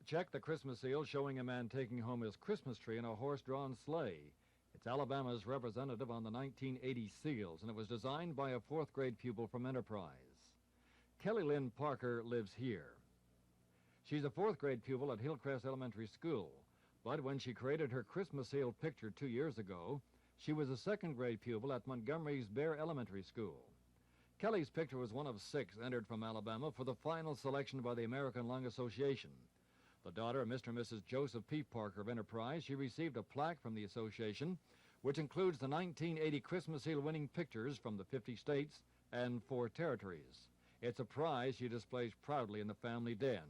Check the Christmas seal showing a man taking home his Christmas tree in a horse-drawn sleigh. It's Alabama's representative on the 1980 seals, and it was designed by a fourth-grade pupil from Enterprise. Kelly Lynn Parker lives here. She's a fourth-grade pupil at Hillcrest Elementary School, but when she created her Christmas seal picture 2 years ago, she was a second-grade pupil at Montgomery's Bear Elementary School. Kelly's picture was one of 6 entered from Alabama for the final selection by the American Lung Association. The daughter of Mr. and Mrs. Joseph P. Parker of Enterprise, she received a plaque from the association, which includes the 1980 Christmas seal winning pictures from the 50 states and 4 territories. It's a prize she displays proudly in the family den.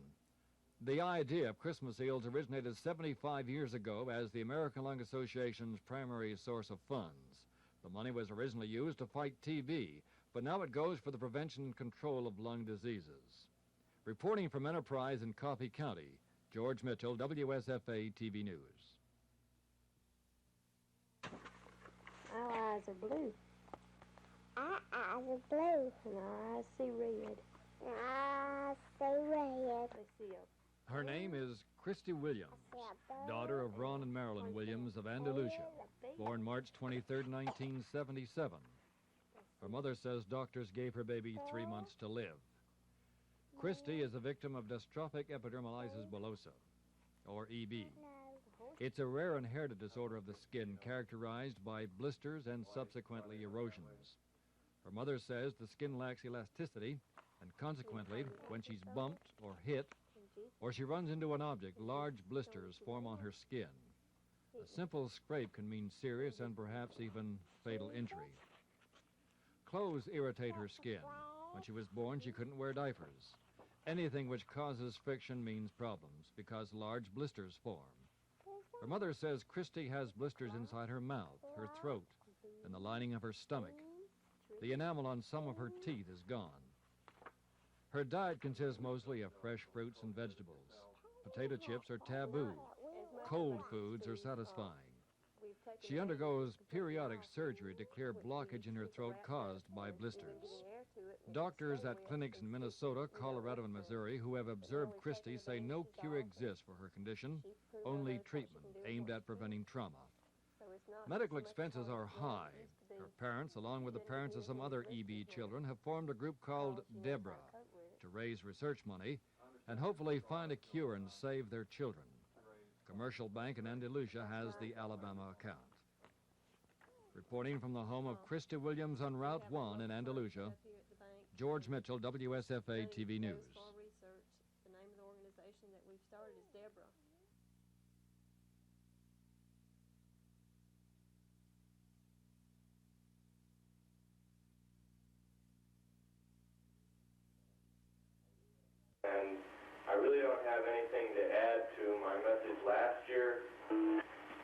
The idea of Christmas seals originated 75 years ago as the American Lung Association's primary source of funds. The money was originally used to fight TB, but now it goes for the prevention and control of lung diseases. Reporting from Enterprise in Coffee County, George Mitchell, WSFA TV News. Our eyes are blue. Our eyes are blue. And our eyes see red. Our eyes see red. They see a... Her name is Christy Williams, daughter of Ron and Marilyn Williams of Andalusia, born March 23, 1977. Her mother says doctors gave her baby 3 months to live. Christy is a victim of dystrophic epidermolysis bullosa, or EB. It's a rare inherited disorder of the skin characterized by blisters and subsequently erosions. Her mother says the skin lacks elasticity, and consequently, when she's bumped or hit, or she runs into an object, large blisters form on her skin. A simple scrape can mean serious and perhaps even fatal injury. Clothes irritate her skin. When she was born, she couldn't wear diapers. Anything which causes friction means problems because large blisters form. Her mother says Christy has blisters inside her mouth, her throat, and the lining of her stomach. The enamel on some of her teeth is gone. Her diet consists mostly of fresh fruits and vegetables. Potato chips are taboo. Cold foods are satisfying. She undergoes periodic surgery to clear blockage in her throat caused by blisters. Doctors at clinics in Minnesota, Colorado, and Missouri who have observed Christy say no cure exists for her condition, only treatment aimed at preventing trauma. Medical expenses are high. Her parents, along with the parents of some other EB children, have formed a group called DEBRA to raise research money and hopefully find a cure and save their children. Commercial Bank in Andalusia has the Alabama account. Reporting from the home of Christy Williams on Route 1 in Andalusia, George Mitchell, WSFA TV News. The name of the organization that we've started is DEBRA. And I really don't have anything to add to my message last year.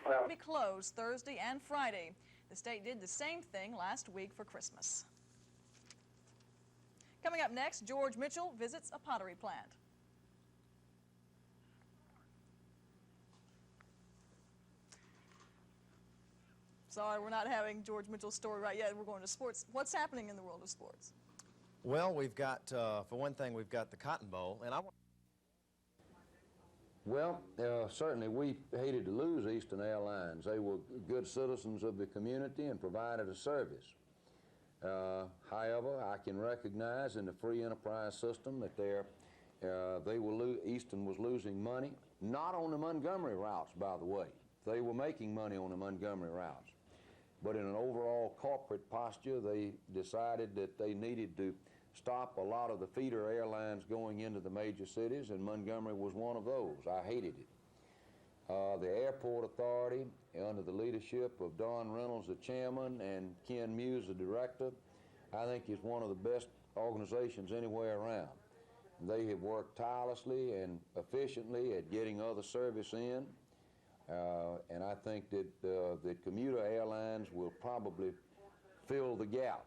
Well, be closed Thursday and Friday. The state did the same thing last week for Christmas. Coming up next, George Mitchell visits a pottery plant. Sorry, we're not having George Mitchell's story right yet. We're going to sports. What's happening in the world of sports? Well, we've got, for one thing, we've got the Cotton Bowl, and Well, certainly we hated to lose Eastern Airlines. They were good citizens of the community and provided a service. However, I can recognize in the free enterprise system that Eastern was losing money, not on the Montgomery routes, by the way. They were making money on the Montgomery routes. But in an overall corporate posture, they decided that they needed to stop a lot of the feeder airlines going into the major cities, and Montgomery was one of those. I hated it. The Airport Authority, under the leadership of Don Reynolds, the chairman, and Ken Muse, the director, I think is one of the best organizations anywhere around. They have worked tirelessly and efficiently at getting other service in, and I think that the commuter airlines will probably fill the gap.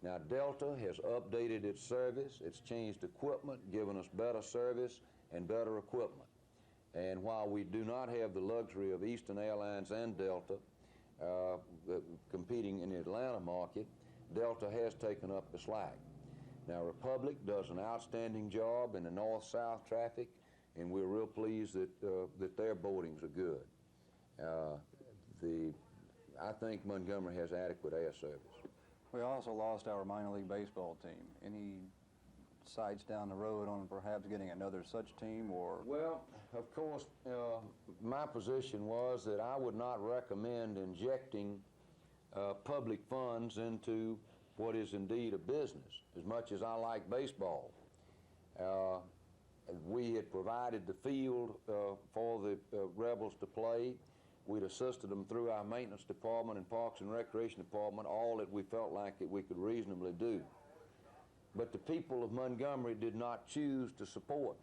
Now, Delta has updated its service, it's changed equipment, given us better service and better equipment. And while we do not have the luxury of Eastern Airlines and Delta competing in the Atlanta market, Delta has taken up the slack. Now, Republic does an outstanding job in the north-south traffic and we're real pleased that, that their boatings are good. I think Montgomery has adequate air service. We also lost our minor league baseball team. Any sights down the road on perhaps getting another such team, or? Well, of course, my position was that I would not recommend injecting public funds into what is indeed a business, as much as I like baseball. We had provided the field for the Rebels to play. We'd assisted them through our maintenance department and Parks and Recreation department, all that we felt like that we could reasonably do. But the people of Montgomery did not choose to support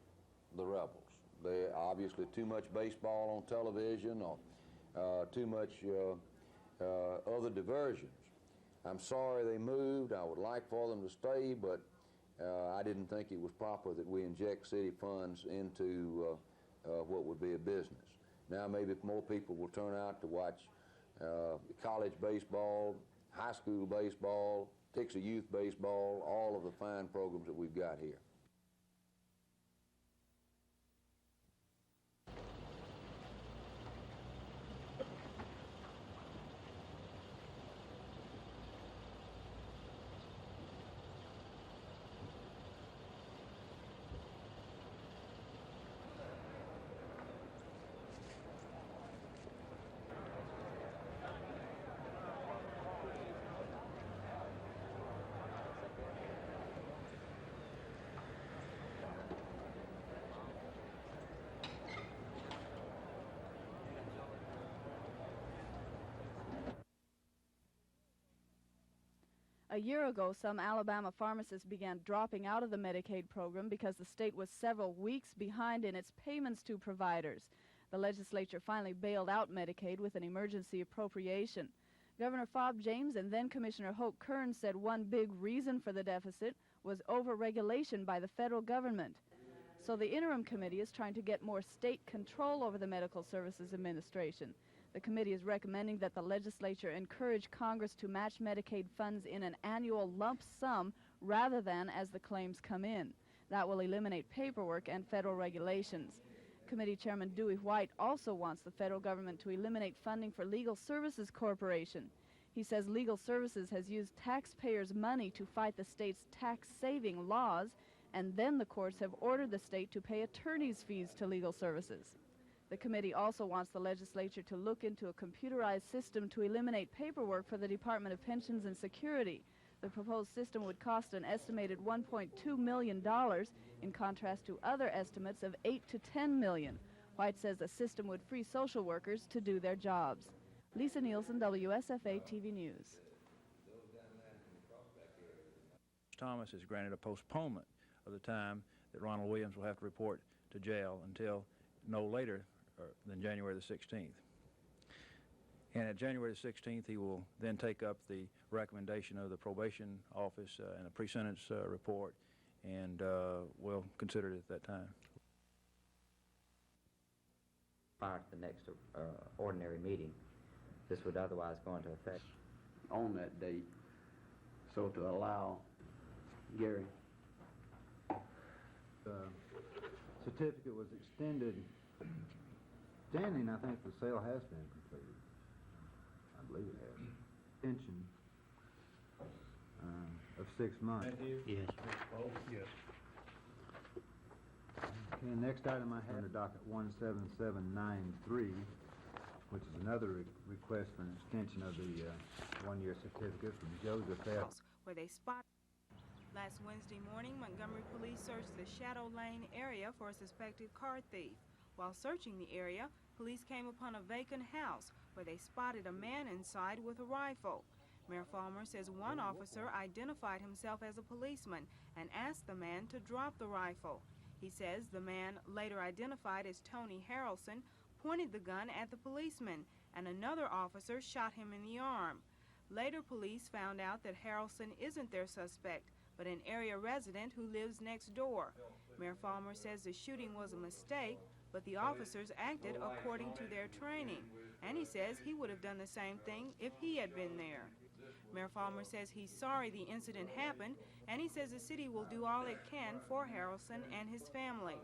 the Rebels. They obviously too much baseball on television, or too much other diversions. I'm sorry they moved. I would like for them to stay, but I didn't think it was proper that we inject city funds into what would be a business. Now maybe more people will turn out to watch college baseball, high school baseball, Dixie Youth Baseball, all of the fine programs that we've got here. A year ago, some Alabama pharmacists began dropping out of the Medicaid program because the state was several weeks behind in its payments to providers. The legislature finally bailed out Medicaid with an emergency appropriation. Governor Fob James and then Commissioner Hope Kern said one big reason for the deficit was over-regulation by the federal government. So the interim committee is trying to get more state control over the Medical Services Administration. The committee is recommending that the legislature encourage Congress to match Medicaid funds in an annual lump sum rather than as the claims come in. That will eliminate paperwork and federal regulations. Committee Chairman Dewey White also wants the federal government to eliminate funding for Legal Services Corporation. He says Legal Services has used taxpayers' money to fight the state's tax-saving laws, and then the courts have ordered the state to pay attorney's fees to legal services. The committee also wants the legislature to look into a computerized system to eliminate paperwork for the Department of Pensions and Security. The proposed system would cost an estimated $1.2 million, in contrast to other estimates of $8 to $10 million. White says the system would free social workers to do their jobs. Lisa Nielsen, WSFA TV News. Thomas has granted a postponement of the time that Ronald Williams will have to report to jail until no later than January the 16th. And at January the 16th, he will then take up the recommendation of the probation office and a pre-sentence report, and we'll consider it at that time. Prior to the next ordinary meeting, this would otherwise go into effect on that date, so to allow Gary. The certificate was extended. Standing, I think the sale has been completed. I believe it has. Extension of 6 months. Yes. Oh, yes. Okay, next item I have on the docket 17793, which is another request for an extension of the one-year certificate from Joseph F. Where they spot. Last Wednesday morning, Montgomery police searched the Shadow Lane area for a suspected car thief. While searching the area, police came upon a vacant house where they spotted a man inside with a rifle. Mayor Falmer says one officer identified himself as a policeman and asked the man to drop the rifle. He says the man, later identified as Tony Harrelson, pointed the gun at the policeman, and another officer shot him in the arm. Later, police found out that Harrelson isn't their suspect, but an area resident who lives next door. Mayor Falmer says the shooting was a mistake, but the officers acted according to their training, and he says he would have done the same thing if he had been there. Mayor Falmer says he's sorry the incident happened, and he says the city will do all it can for Harrelson and his family.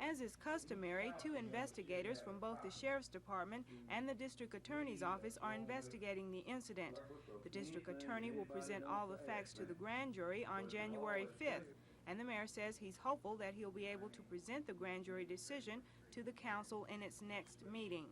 As is customary, 2 investigators from both the Sheriff's Department and the District Attorney's Office are investigating the incident. The District Attorney will present all the facts to the grand jury on January 5th, and the mayor says he's hopeful that he'll be able to present the grand jury decision to the council in its next meeting.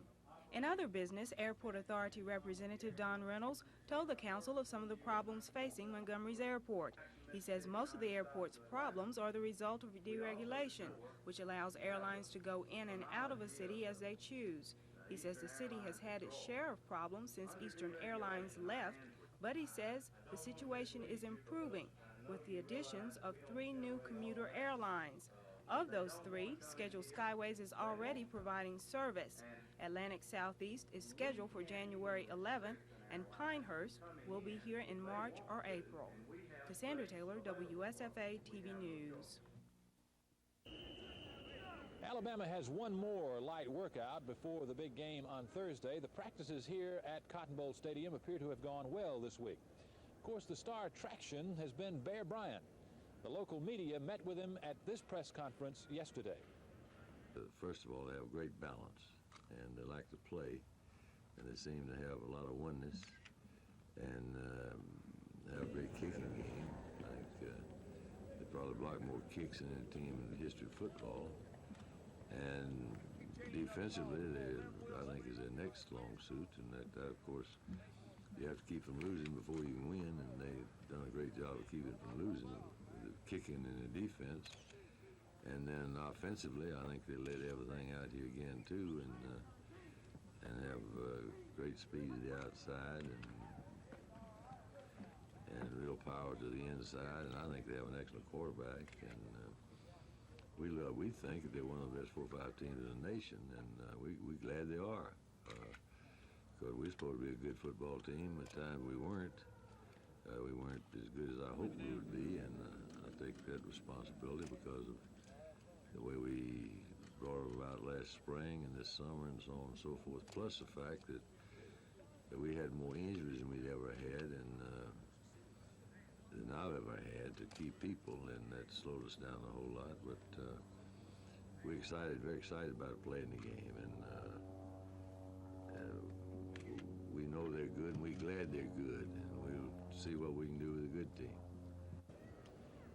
In other business, Airport Authority Representative Don Reynolds told the council of some of the problems facing Montgomery's airport. He says most of the airport's problems are the result of deregulation, which allows airlines to go in and out of a city as they choose. He says the city has had its share of problems since Eastern Airlines left, but he says the situation is improving with the additions of 3 new commuter airlines. Of those 3, Scheduled Skyways is already providing service. Atlantic Southeast is scheduled for January 11th, and Pinehurst will be here in March or April. Cassandra Taylor, WSFA TV News. Alabama has one more light workout before the big game on Thursday. The practices here at Cotton Bowl Stadium appear to have gone well this week. Of course, the star attraction has been Bear Bryant. The local media met with him at this press conference yesterday. First of all, they have great balance, and they like to play, and they seem to have a lot of oneness, and have a great kicking game. Like, they probably block more kicks than any team in the history of football. And defensively, I think, is their next long suit, and that, of course, you have to keep from losing before you can win, and they've done a great job of keeping from losing, the kicking and the defense. And then offensively, I think they let everything out here again too, and have great speed to the outside and real power to the inside. And I think they have an excellent quarterback, and we think that they're one of the best 4 or 5 teams in the nation, and we're glad they are. Because we're supposed to be a good football team. At times we weren't. We weren't as good as I hoped we would be, and I take that responsibility because of the way we brought it about last spring and this summer and so on and so forth, plus the fact that we had more injuries than we'd ever had, and than I've ever had to keep people, and that slowed us down a whole lot. But we're excited, very excited about playing the game, and we know they're good, and we're glad they're good, and we'll see what we can do with a good team.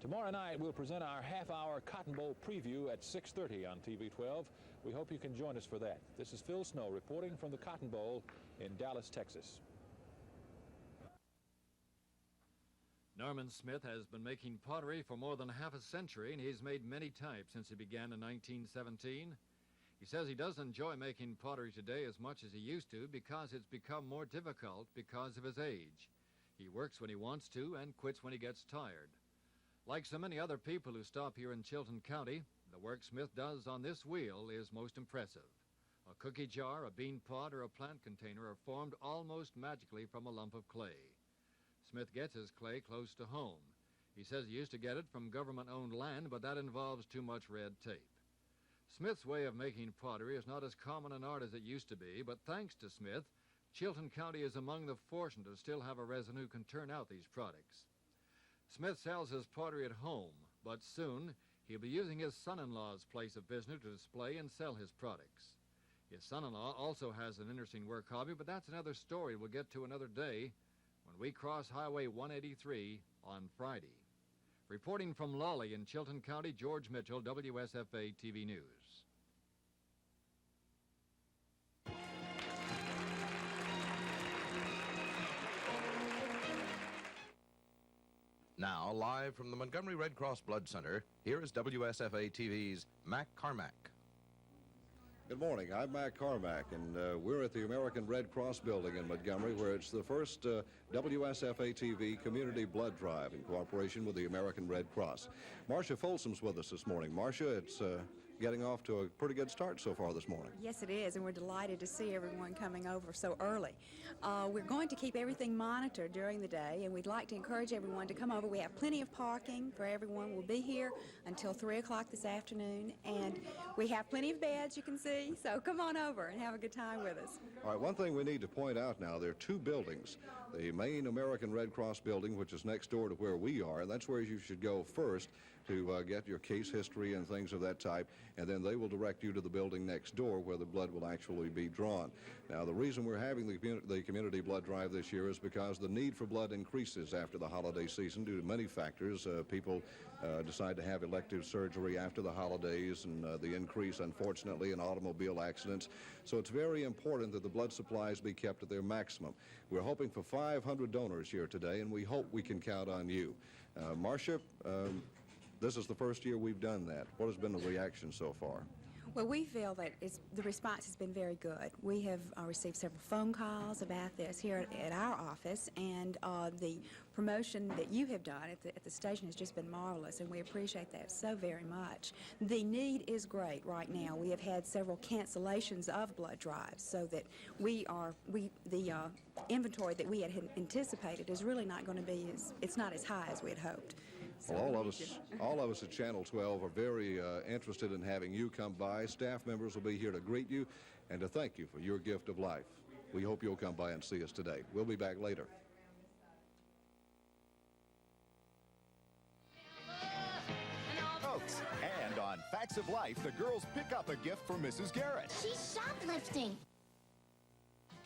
Tomorrow night, we'll present our half-hour Cotton Bowl preview at 6:30 on TV 12. We hope you can join us for that. This is Phil Snow reporting from the Cotton Bowl in Dallas, Texas. Norman Smith has been making pottery for more than half a century, and he's made many types since he began in 1917. He says he doesn't enjoy making pottery today as much as he used to because it's become more difficult because of his age. He works when he wants to and quits when he gets tired. Like so many other people who stop here in Chilton County, the work Smith does on this wheel is most impressive. A cookie jar, a bean pot, or a plant container are formed almost magically from a lump of clay. Smith gets his clay close to home. He says he used to get it from government-owned land, but that involves too much red tape. Smith's way of making pottery is not as common an art as it used to be, but thanks to Smith, Chilton County is among the fortunate to still have a resident who can turn out these products. Smith sells his pottery at home, but soon he'll be using his son-in-law's place of business to display and sell his products. His son-in-law also has an interesting work hobby, but that's another story we'll get to another day when we cross Highway 183 on Friday. Reporting from Lawley in Chilton County, George Mitchell, WSFA TV News. Now, live from the Montgomery Red Cross Blood Center, here is WSFA TV's Mac Carmack. Good morning. I'm Mac Carmack, and we're at the American Red Cross building in Montgomery, where it's the first WSFA TV Community Blood Drive in cooperation with the American Red Cross. Marcia Folsom's with us this morning. Marcia, it's getting off to a pretty good start so far this morning. Yes, it is, and we're delighted to see everyone coming over so early. We're going to keep everything monitored during the day, and we'd like to encourage everyone to come over. We have plenty of parking for everyone. We'll be here until 3 o'clock this afternoon, and we have plenty of beds, you can see, so come on over and have a good time with us. All right, one thing we need to point out now, there are 2 buildings. The main American Red Cross building, which is next door to where we are, and that's where you should go first to get your case history and things of that type, and then they will direct you to the building next door where the blood will actually be drawn. Now, the reason we're having the community blood drive this year is because the need for blood increases after the holiday season due to many factors. People decide to have elective surgery after the holidays, and the increase, unfortunately, in automobile accidents. So it's very important that the blood supplies be kept at their maximum. We're hoping for 500 donors here today, and we hope we can count on you. Marcia, this is the first year we've done that. What has been the reaction so far? Well, we feel that the response has been very good. We have received several phone calls about this here at our office, and the promotion that you have done at the station has just been marvelous, and we appreciate that so very much. The need is great right now. We have had several cancellations of blood drives, so that the inventory that we had anticipated is really not going to be it's not as high as we had hoped. So well, all of us at Channel 12 are very interested in having you come by. Staff members will be here to greet you and to thank you for your gift of life. We hope you'll come by and see us today. We'll be back later. Folks, and on Facts of Life, the girls pick up a gift for Mrs. Garrett. She's shoplifting.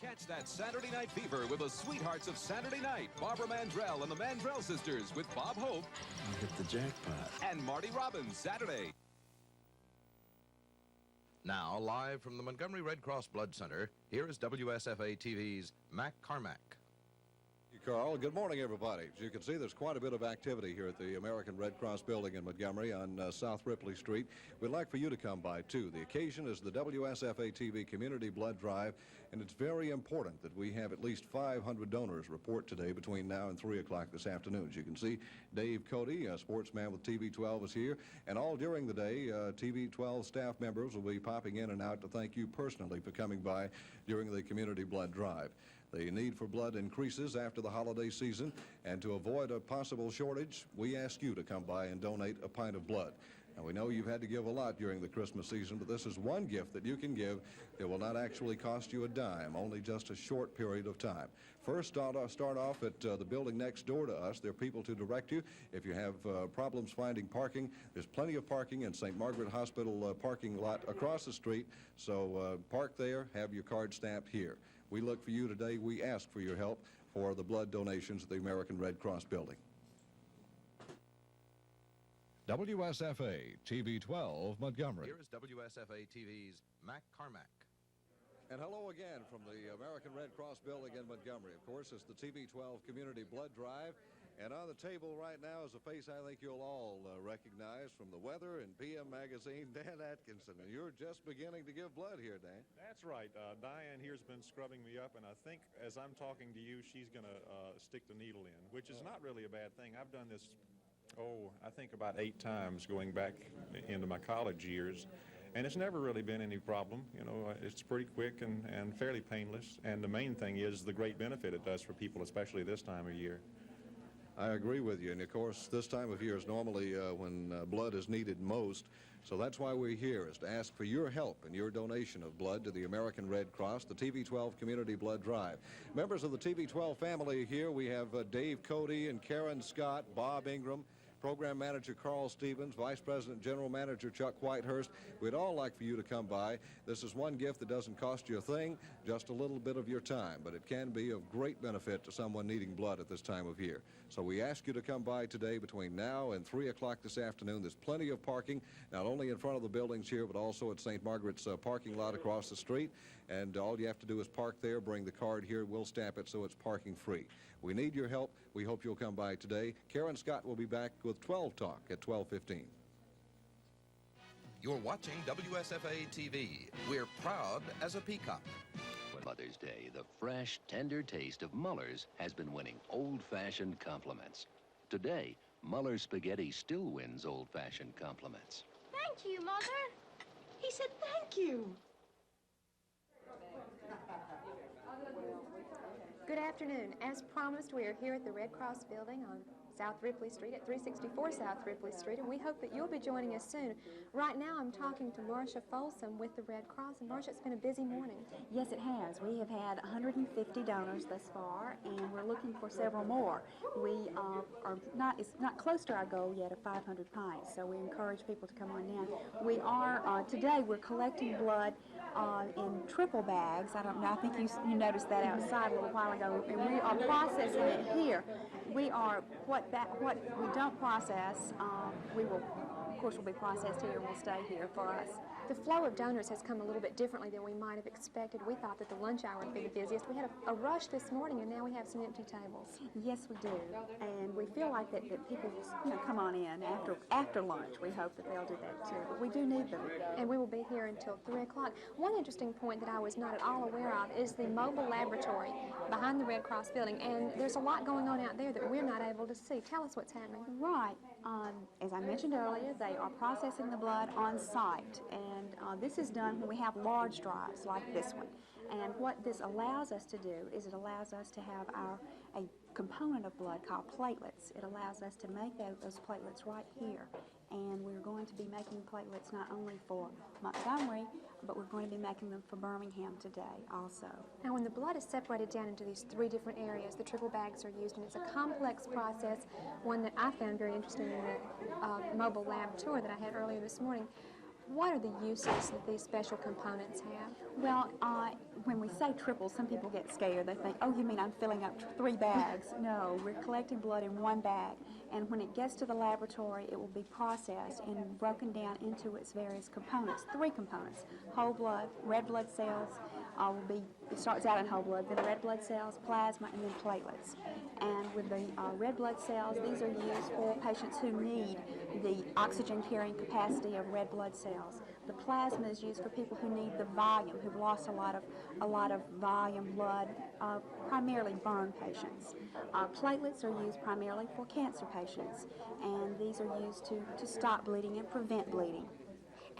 Catch that Saturday Night Fever with the sweethearts of Saturday Night, Barbara Mandrell and the Mandrell sisters with Bob Hope. You hit the jackpot. And Marty Robbins, Saturday. Now, live from the Montgomery Red Cross Blood Center, here is WSFA TV's Mac Carmack. Carl. Good morning, everybody. As you can see, there's quite a bit of activity here at the American Red Cross building in Montgomery on South Ripley Street. We'd like for you to come by, too. The occasion is the WSFA TV Community Blood Drive, and it's very important that we have at least 500 donors report today between now and 3 o'clock this afternoon. As you can see, Dave Cody, a sportsman with TV12, is here, and all during the day, TV12 staff members will be popping in and out to thank you personally for coming by during the Community Blood Drive. The need for blood increases after the holiday season, and to avoid a possible shortage, we ask you to come by and donate a pint of blood. Now, we know you've had to give a lot during the Christmas season, but this is one gift that you can give that will not actually cost you a dime, only just a short period of time. First, start off at the building next door to us. There are people to direct you. If you have problems finding parking, there's plenty of parking in St. Margaret Hospital parking lot across the street, so park there, have your card stamped here. We look for you today. We ask for your help for the blood donations at the American Red Cross building. WSFA TV 12 Montgomery. Here is WSFA TV's Mac Carmack. And hello again from the American Red Cross building in Montgomery. Of course, it's the TV12 Community Blood Drive. And on the table right now is a face I think you'll all recognize from the Weather and PM Magazine, Dan Atkinson. And you're just beginning to give blood here, Dan. That's right. Diane here's been scrubbing me up, and I think as I'm talking to you, she's going to stick the needle in, which is not really a bad thing. I've done this, I think about 8 times going back into my college years. And it's never really been any problem. You know, it's pretty quick and fairly painless. And the main thing is the great benefit it does for people, especially this time of year. I agree with you. And, of course, this time of year is normally when blood is needed most. So that's why we're here, is to ask for your help and your donation of blood to the American Red Cross, the TV12 Community Blood Drive. Members of the TV12 family here, we have Dave Cody and Karen Scott, Bob Ingram, Program Manager Carl Stevens, Vice President General Manager Chuck Whitehurst. We'd all like for you to come by. This is one gift that doesn't cost you a thing, just a little bit of your time, but it can be of great benefit to someone needing blood at this time of year. So we ask you to come by today between now and 3 o'clock this afternoon. There's plenty of parking, not only in front of the buildings here, but also at St. Margaret's parking lot across the street. And all you have to do is park there, bring the card here, we'll stamp it so it's parking free. We need your help. We hope you'll come by today. Karen Scott will be back with 12 Talk at 12:15. You're watching WSFA TV. We're proud as a peacock. Mother's Day, the fresh, tender taste of Muller's has been winning old-fashioned compliments. Today, Muller's spaghetti still wins old-fashioned compliments. Thank you, Mother. He said thank you. Good afternoon. As promised, we are here at the Red Cross building on South Ripley Street at 364 South Ripley Street, and we hope that you'll be joining us soon. Right now, I'm talking to Marcia Folsom with the Red Cross, and Marcia, it's been a busy morning. Yes, it has. We have had 150 donors thus far, and we're looking for several more. We it's not close to our goal yet of 500 pints, so we encourage people to come on down. We are, today we're collecting blood in triple bags. I don't know, I think you noticed that outside a little while ago, and we are processing it here. We are, what we don't process, we will, of course, will be processed here and will stay here for us. The flow of donors has come a little bit differently than we might have expected. We thought that the lunch hour would be the busiest. We had a rush this morning, and now we have some empty tables. Yes, we do, and we feel like that people come on in after lunch. We hope that they'll do that too, but we do need them. And we will be here until 3 o'clock. One interesting point that I was not at all aware of is the mobile laboratory behind the Red Cross building, and there's a lot going on out there that we're not able to see. Tell us what's happening. Right. As I mentioned earlier, they are processing the blood on site, and this is done when we have large drives like this one. And what this allows us to do is it allows us to have a component of blood called platelets. It allows us to make those platelets right here. And we're going to be making platelets not only for Montgomery, but we're going to be making them for Birmingham today also. Now, when the blood is separated down into these 3 different areas, the triple bags are used, and it's a complex process, one that I found very interesting in the mobile lab tour that I had earlier this morning. What are the uses that these special components have? Well, when we say triple, some people get scared. They think, oh, you mean I'm filling up 3 bags? No, we're collecting blood in 1 bag. And when it gets to the laboratory, it will be processed and broken down into its various components, 3 components. Whole blood, red blood cells, it starts out in whole blood, then red blood cells, plasma, and then platelets. And with the red blood cells, these are used for patients who need the oxygen carrying capacity of red blood cells. The plasma is used for people who need the volume, who've lost a lot of volume blood, primarily burn patients. Platelets are used primarily for cancer patients, and these are used to stop bleeding and prevent bleeding.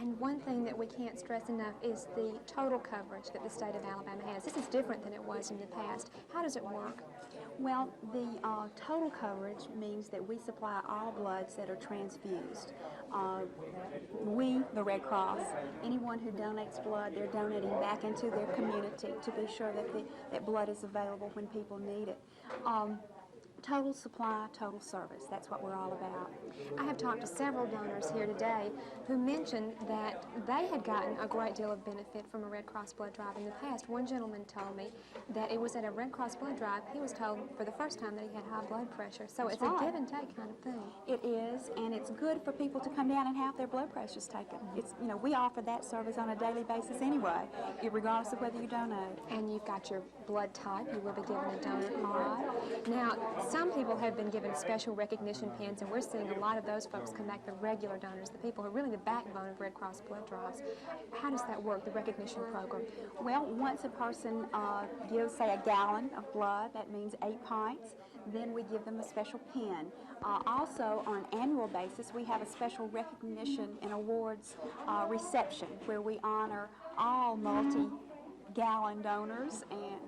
And one thing that we can't stress enough is the total coverage that the state of Alabama has. This is different than it was in the past. How does it work? Well, the total coverage means that we supply all bloods that are transfused. We, the Red Cross, anyone who donates blood, they're donating back into their community to be sure that blood is available when people need it. Total supply, total service. That's what we're all about. I have talked to several donors here today who mentioned that they had gotten a great deal of benefit from a Red Cross blood drive in the past. One gentleman told me that it was at a Red Cross blood drive, he was told for the first time that he had high blood pressure. So it's a give and take kind of thing. It is, and it's good for people to come down and have their blood pressures taken. It's, we offer that service on a daily basis anyway, regardless of whether you donate. And you've got your blood type. You will be given a donor card. Now, some people have been given special recognition pins, and we're seeing a lot of those folks come back, the regular donors, the people who are really the backbone of Red Cross blood drives. How does that work, the recognition program? Well, once a person gives, say, a gallon of blood, that means 8 pints, then we give them a special pin. Also, on an annual basis, we have a special recognition and awards reception where we honor all multi-gallon donors and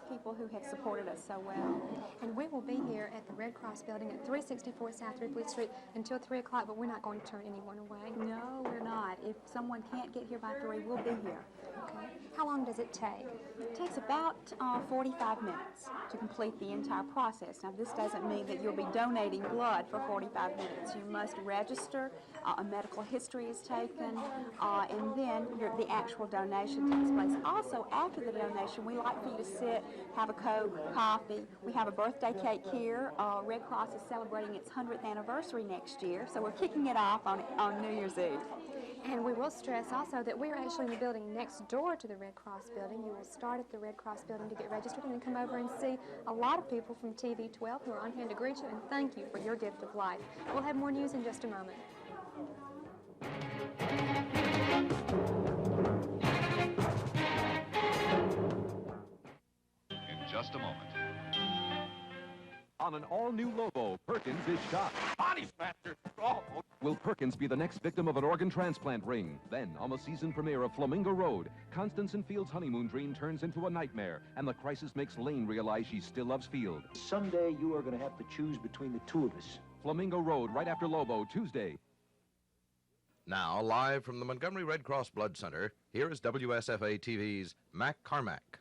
people who have supported us so well. And we will be here at the Red Cross building at 364 South Ripley Street until 3 o'clock, but we're not going to turn anyone away. No, we're not. If someone can't get here by 3, we'll be here. Okay. How long does it take? It takes about 45 minutes to complete the entire process. Now, this doesn't mean that you'll be donating blood for 45 minutes. You must register, a medical history is taken, and then the actual donation takes place. Also, after the donation, we like for you to sit, have a Coke, coffee. We have a birthday cake here. Red Cross is celebrating its 100th anniversary next year, so we're kicking it off on New Year's Eve. And we will stress also that we are actually in the building next door to the Red Cross building. You will start at the Red Cross building to get registered and then come over and see a lot of people from TV 12 who are on hand to greet you and thank you for your gift of life. We'll have more news in just a moment. In just a moment. On an all-new Lobo, Perkins is shocked. Body smasher! Oh. Will Perkins be the next victim of an organ transplant ring? Then, on the season premiere of Flamingo Road, Constance and Field's honeymoon dream turns into a nightmare, and the crisis makes Lane realize she still loves Field. Someday you are going to have to choose between the two of us. Flamingo Road, right after Lobo, Tuesday. Now, live from the Montgomery Red Cross Blood Center, here is WSFA TV's Mac Carmack.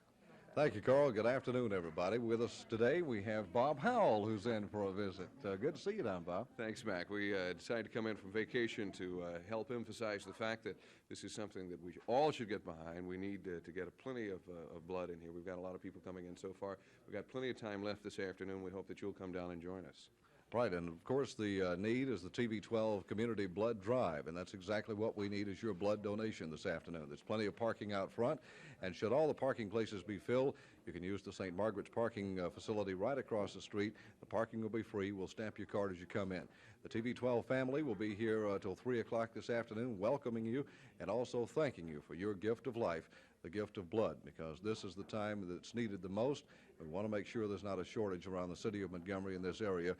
Thank you, Carl. Good afternoon, everybody. With us today, we have Bob Howell, who's in for a visit. Good to see you down, Bob. Thanks, Mac. We decided to come in from vacation to help emphasize the fact that this is something that we all should get behind. We need to get plenty of blood in here. We've got a lot of people coming in so far. We've got plenty of time left this afternoon. We hope that you'll come down and join us. Right, and of course the need is the TB12 Community Blood Drive, and that's exactly what we need is your blood donation this afternoon. There's plenty of parking out front, and should all the parking places be filled, you can use the St. Margaret's parking facility right across the street. The parking will be free. We'll stamp your card as you come in. The TB12 family will be here till 3 o'clock this afternoon, welcoming you and also thanking you for your gift of life, the gift of blood, because this is the time that's needed the most. We want to make sure there's not a shortage around the city of Montgomery in this area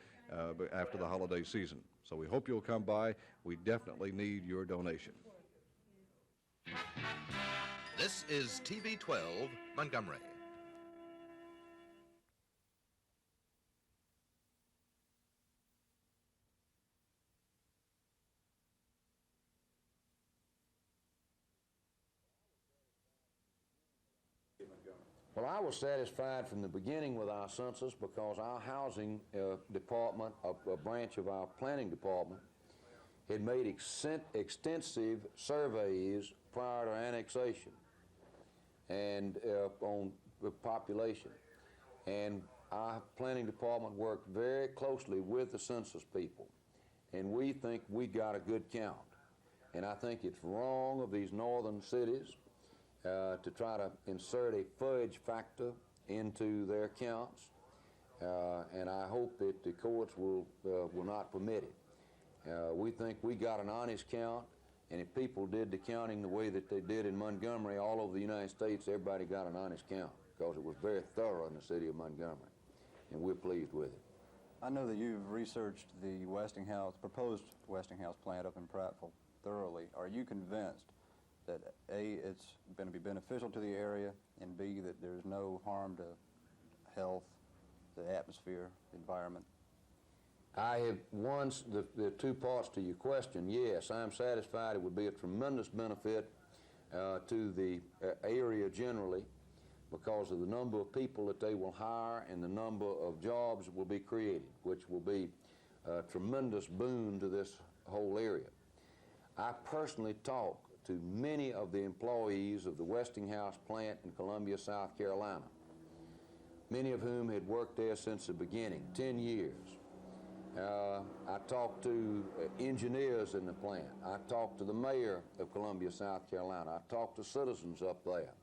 after the holiday season. So we hope you'll come by. We definitely need your donation. This is TB12 Montgomery. Well, I was satisfied from the beginning with our census because our housing department, a branch of our planning department, had made extensive surveys prior to annexation and on the population. And our planning department worked very closely with the census people, and we think we got a good count. And I think it's wrong of these northern cities to try to insert a fudge factor into their counts, and I hope that the courts will not permit it. We think we got an honest count, and if people did the counting the way that they did in Montgomery all over the United States, everybody got an honest count because it was very thorough in the city of Montgomery, and we're pleased with it. I know that you've researched the Westinghouse, proposed Westinghouse plant up in Prattville thoroughly. Are you convinced that A, it's going to be beneficial to the area, and B, that there's no harm to health, the atmosphere, the environment? I have the two parts to your question. Yes, I'm satisfied it would be a tremendous benefit to the area generally because of the number of people that they will hire and the number of jobs that will be created, which will be a tremendous boon to this whole area. I personally talked to many of the employees of the Westinghouse plant in Columbia, South Carolina, many of whom had worked there since the beginning, 10 years. I talked to engineers in the plant. I talked to the mayor of Columbia, South Carolina. I talked to citizens up there.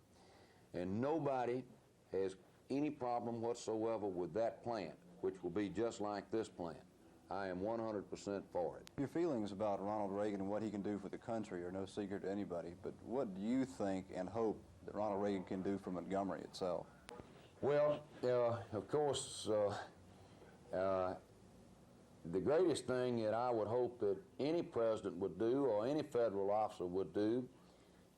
And nobody has any problem whatsoever with that plant, which will be just like this plant. I am 100% for it. Your feelings about Ronald Reagan and what he can do for the country are no secret to anybody, but what do you think and hope that Ronald Reagan can do for Montgomery itself? Well, of course, the greatest thing that I would hope that any president would do or any federal officer would do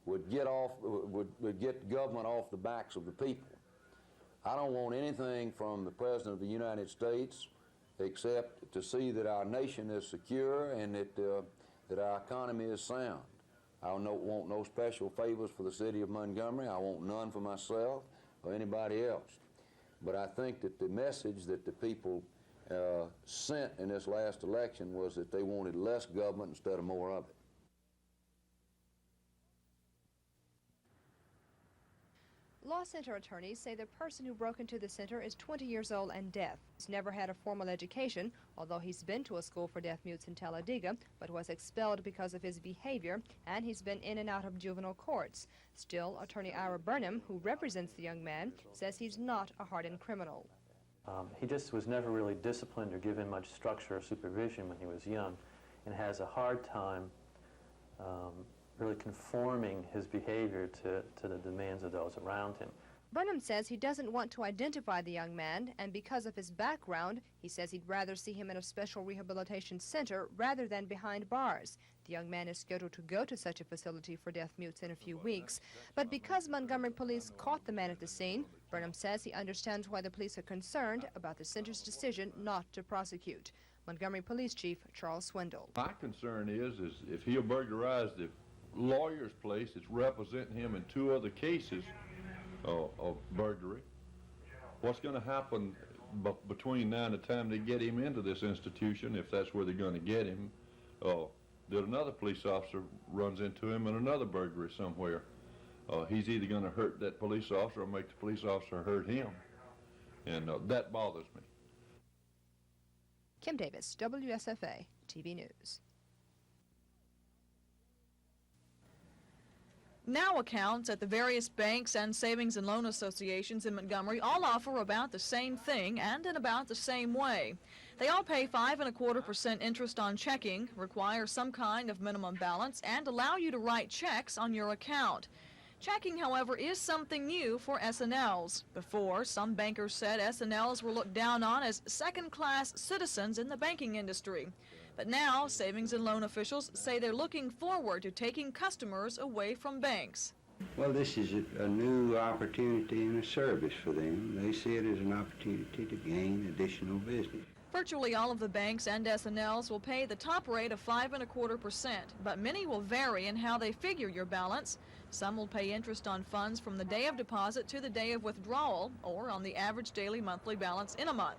would get government off the backs of the people. I don't want anything from the President of the United States except to see that our nation is secure and that our economy is sound. I don't want no special favors for the city of Montgomery. I want none for myself or anybody else. But I think that the message that the people sent in this last election was that they wanted less government instead of more of it. Law center attorneys say the person who broke into the center is 20 years old and deaf. He's never had a formal education, although he's been to a school for deaf mutes in Talladega, but was expelled because of his behavior, and he's been in and out of juvenile courts. Still, attorney Ira Burnham, who represents the young man, says he's not a hardened criminal. He just was never really disciplined or given much structure or supervision when he was young, and has a hard time really conforming his behavior to the demands of those around him. Burnham says he doesn't want to identify the young man, and because of his background, he says he'd rather see him in a special rehabilitation center rather than behind bars. The young man is scheduled to go to such a facility for deaf mutes in a few weeks. But because Montgomery police caught the man at the scene, Burnham says he understands why the police are concerned about the center's decision not to prosecute. Montgomery Police Chief Charles Swindle. My concern is if he'll burglarize the lawyer's place that's representing him in 2 other cases of burglary, what's going to happen between now and the time they get him into this institution, if that's where they're going to get him, that another police officer runs into him in another burglary somewhere. He's either going to hurt that police officer or make the police officer hurt him, and that bothers me. Kim Davis, WSFA TV News. Now accounts at the various banks and savings and loan associations in Montgomery all offer about the same thing and in about the same way. They all pay 5.25% interest on checking, require some kind of minimum balance, and allow you to write checks on your account. Checking, however, is something new for S&Ls. Before, some bankers said S&Ls were looked down on as second-class citizens in the banking industry. But now, savings and loan officials say they're looking forward to taking customers away from banks. Well, this is a new opportunity and a service for them. They see it as an opportunity to gain additional business. Virtually all of the banks and S&Ls will pay the top rate of 5.25%, but many will vary in how they figure your balance. Some will pay interest on funds from the day of deposit to the day of withdrawal, or on the average daily monthly balance in a month.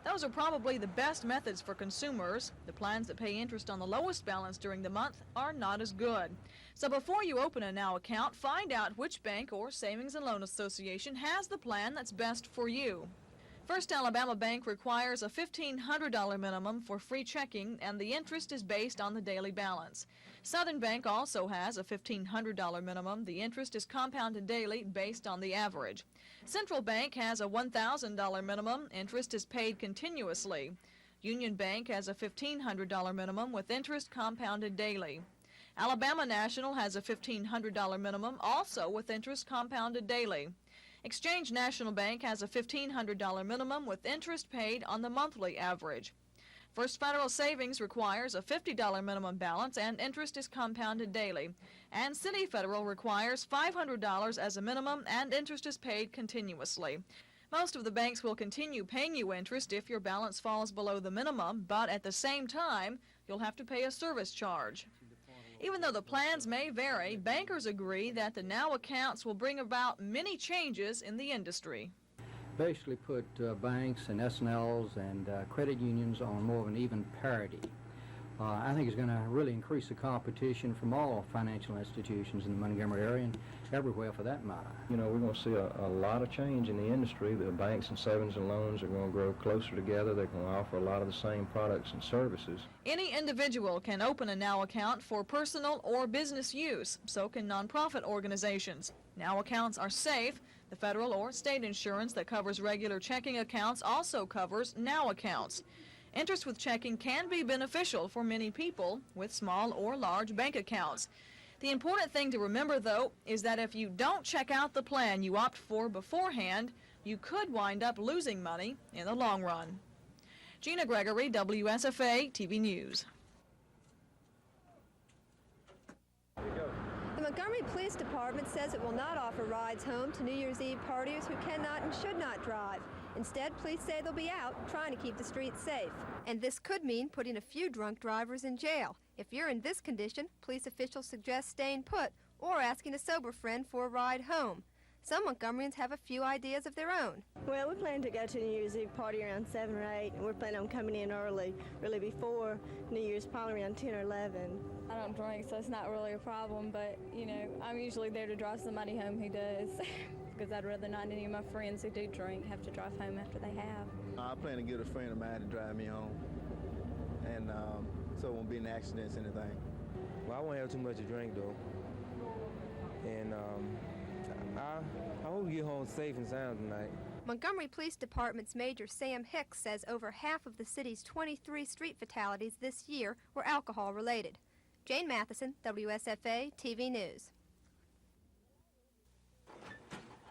Those are probably the best methods for consumers. The plans that pay interest on the lowest balance during the month are not as good. So before you open a Now account, find out which bank or savings and loan association has the plan that's best for you. First Alabama Bank requires a $1,500 minimum for free checking, and the interest is based on the daily balance. Southern Bank also has a $1,500 minimum. The interest is compounded daily based on the average. Central Bank has a $1,000 minimum. Interest is paid continuously. Union Bank has a $1,500 minimum with interest compounded daily. Alabama National has a $1,500 minimum, also with interest compounded daily. Exchange National Bank has a $1,500 minimum with interest paid on the monthly average. First Federal Savings requires a $50 minimum balance and interest is compounded daily. And City Federal requires $500 as a minimum and interest is paid continuously. Most of the banks will continue paying you interest if your balance falls below the minimum, but at the same time, you'll have to pay a service charge. Even though the plans may vary, bankers agree that the Now accounts will bring about many changes in the industry. Basically put banks and S&Ls and credit unions on more of an even parity. I think it's going to really increase the competition from all financial institutions in the Montgomery area and everywhere for that matter. You know, we're going to see a lot of change in the industry. The banks and savings and loans are going to grow closer together. They're going to offer a lot of the same products and services. Any individual can open a Now account for personal or business use. So can nonprofit organizations. Now accounts are safe. The federal or state insurance that covers regular checking accounts also covers Now accounts. Interest with checking can be beneficial for many people with small or large bank accounts. The important thing to remember, though, is that if you don't check out the plan you opt for beforehand, you could wind up losing money in the long run. Gina Gregory, WSFA TV News. The Montgomery Police Department says it will not offer rides home to New Year's Eve partiers who cannot and should not drive. Instead, police say they'll be out trying to keep the streets safe. And this could mean putting a few drunk drivers in jail. If you're in this condition, police officials suggest staying put or asking a sober friend for a ride home. Some Montgomeryans have a few ideas of their own. Well, we plan to go to New Year's Eve party around 7 or 8, and we're planning on coming in early, really before New Year's, probably around 10 or 11. I don't drink, so it's not really a problem, but, you know, I'm usually there to drive somebody home who does, because I'd rather not any of my friends who do drink have to drive home after they have. I plan to get a friend of mine to drive me home, and so it won't be any accidents or anything. Well, I won't have too much to drink, though, and I hope we get home safe and sound tonight. Montgomery Police Department's Major Sam Hicks says over half of the city's 23 street fatalities this year were alcohol-related. Jane Matheson, WSFA TV News.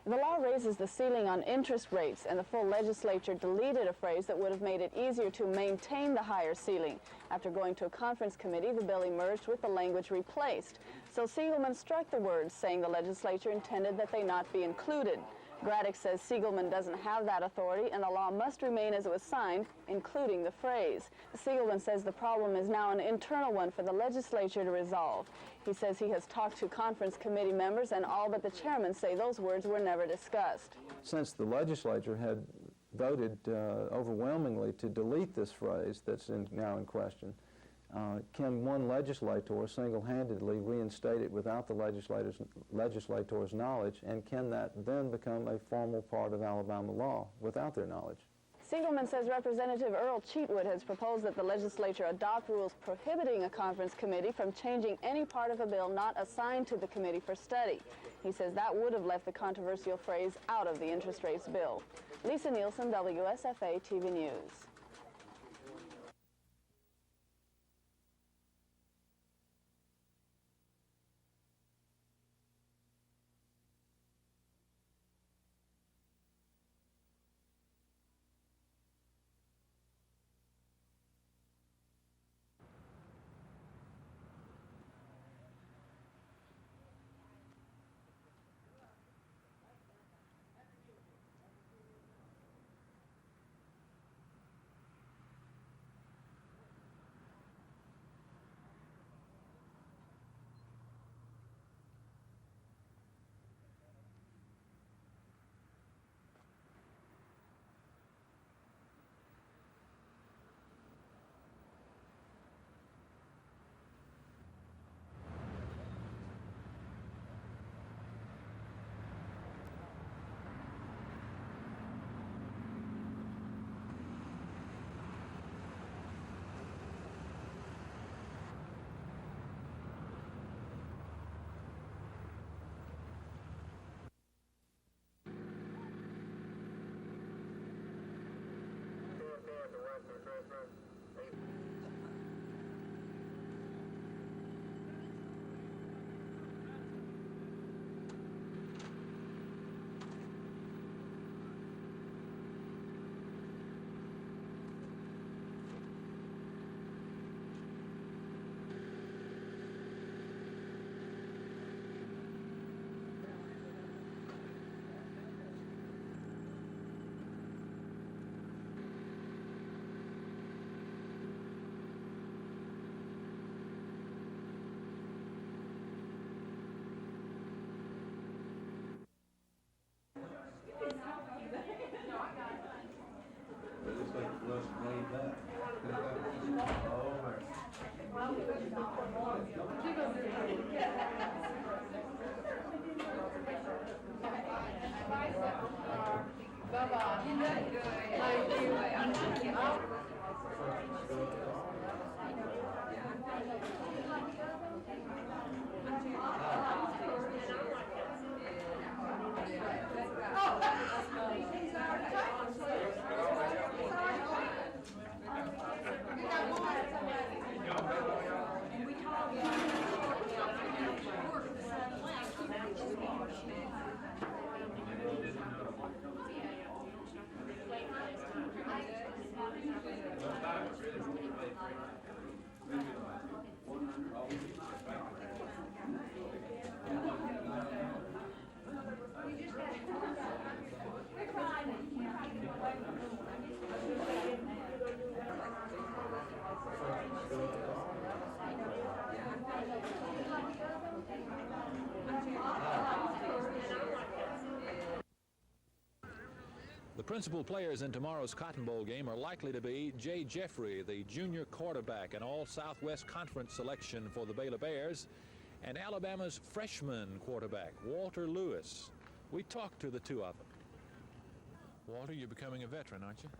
The law raises the ceiling on interest rates, and the full legislature deleted a phrase that would have made it easier to maintain the higher ceiling. After going to a conference committee, the bill emerged with the language replaced. So Siegelman struck the words, saying the legislature intended that they not be included. Braddock says Siegelman doesn't have that authority, and the law must remain as it was signed, including the phrase. Siegelman says the problem is now an internal one for the legislature to resolve. He says he has talked to conference committee members, and all but the chairman say those words were never discussed. Since the legislature had voted overwhelmingly to delete this phrase that's now in question, can one legislator single-handedly reinstate it without the legislator's knowledge, and can that then become a formal part of Alabama law without their knowledge? Siegelman says Representative Earl Cheatwood has proposed that the legislature adopt rules prohibiting a conference committee from changing any part of a bill not assigned to the committee for study. He says that would have left the controversial phrase out of the interest rates bill. Lisa Nielsen, WSFA TV News. The principal players in tomorrow's Cotton Bowl game are likely to be Jay Jeffrey, the junior quarterback, an all-Southwest Conference selection for the Baylor Bears, and Alabama's freshman quarterback, Walter Lewis. We talked to the two of them. Walter, you're becoming a veteran, aren't you?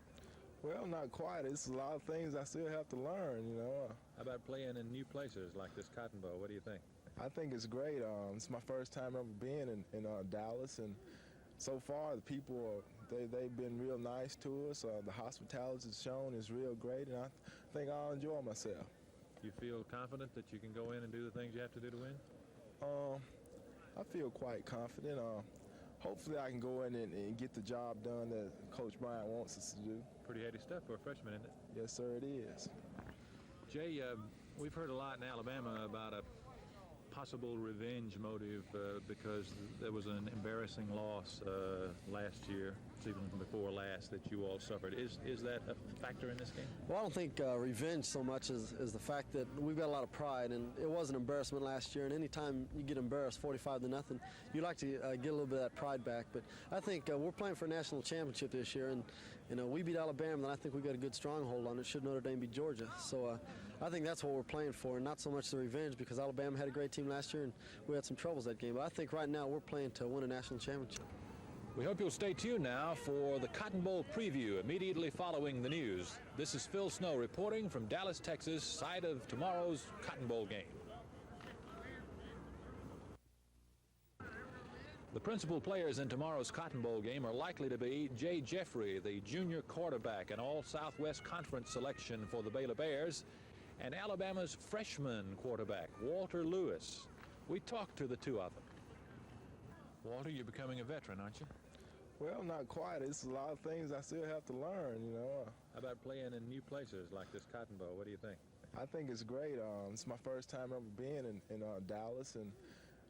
Well, not quite. It's a lot of things I still have to learn, you know. How about playing in new places like this Cotton Bowl? What do you think? I think it's great. It's my first time ever being in Dallas, and so far the people they've been real nice to us. The hospitality is shown is real great, and I think I'll enjoy myself. You feel confident that you can go in and do the things you have to do to win? I feel quite confident. hopefully I can go in and get the job done that Coach Bryant wants us to do. Pretty heady stuff for a freshman, isn't it? Yes, sir, it is. Jay, we've heard a lot in Alabama about a possible revenge motive because there was an embarrassing loss last year, even before last, that you all suffered. Is that a factor in this game? Well, I don't think revenge so much as the fact that we've got a lot of pride, and it was an embarrassment last year, and anytime you get embarrassed 45-0, you like to get a little bit of that pride back. But I think we're playing for a national championship this year, and we beat Alabama, and I think we've got a good stronghold on it, should Notre Dame beat Georgia. So I think that's what we're playing for, and not so much the revenge, because Alabama had a great team last year, and we had some troubles that game. But I think right now we're playing to win a national championship. We hope you'll stay tuned now for the Cotton Bowl preview immediately following the news. This is Phil Snow reporting from Dallas, Texas, site of tomorrow's Cotton Bowl game. The principal players in tomorrow's Cotton Bowl game are likely to be Jay Jeffrey, the junior quarterback and All-Southwest Conference selection for the Baylor Bears, and Alabama's freshman quarterback, Walter Lewis. We talked to the two of them. Walter, you're becoming a veteran, aren't you? Well, not quite. It's a lot of things I still have to learn, How about playing in new places like this Cotton Bowl? What do you think? I think it's great. It's my first time ever being in Dallas, and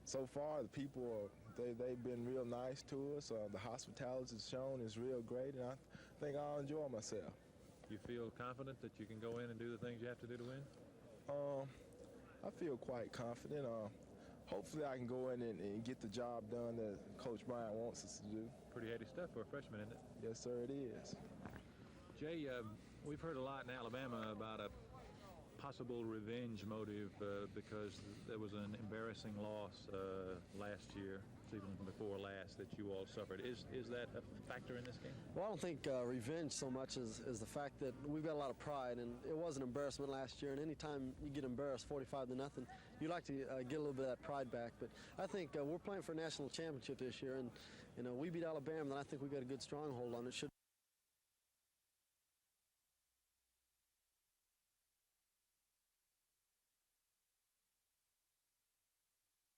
so far the people they've been real nice to us. The hospitality is shown is real great, and I think I'll enjoy myself. You feel confident that you can go in and do the things you have to do to win? I feel quite confident. Hopefully I can go in and get the job done that Coach Bryant wants us to do. Pretty heady stuff for a freshman, isn't it? Yes, sir, it is. Jay, we've heard a lot in Alabama about a possible revenge motive because there was an embarrassing loss last year, even before last, that you all suffered. Is that a factor in this game? Well, I don't think revenge so much as the fact that we've got a lot of pride, and it was an embarrassment last year, and anytime you get embarrassed 45-0, you like to get a little bit of that pride back. But I think we're playing for a national championship this year, and we beat Alabama, and I think we've got a good stronghold on it.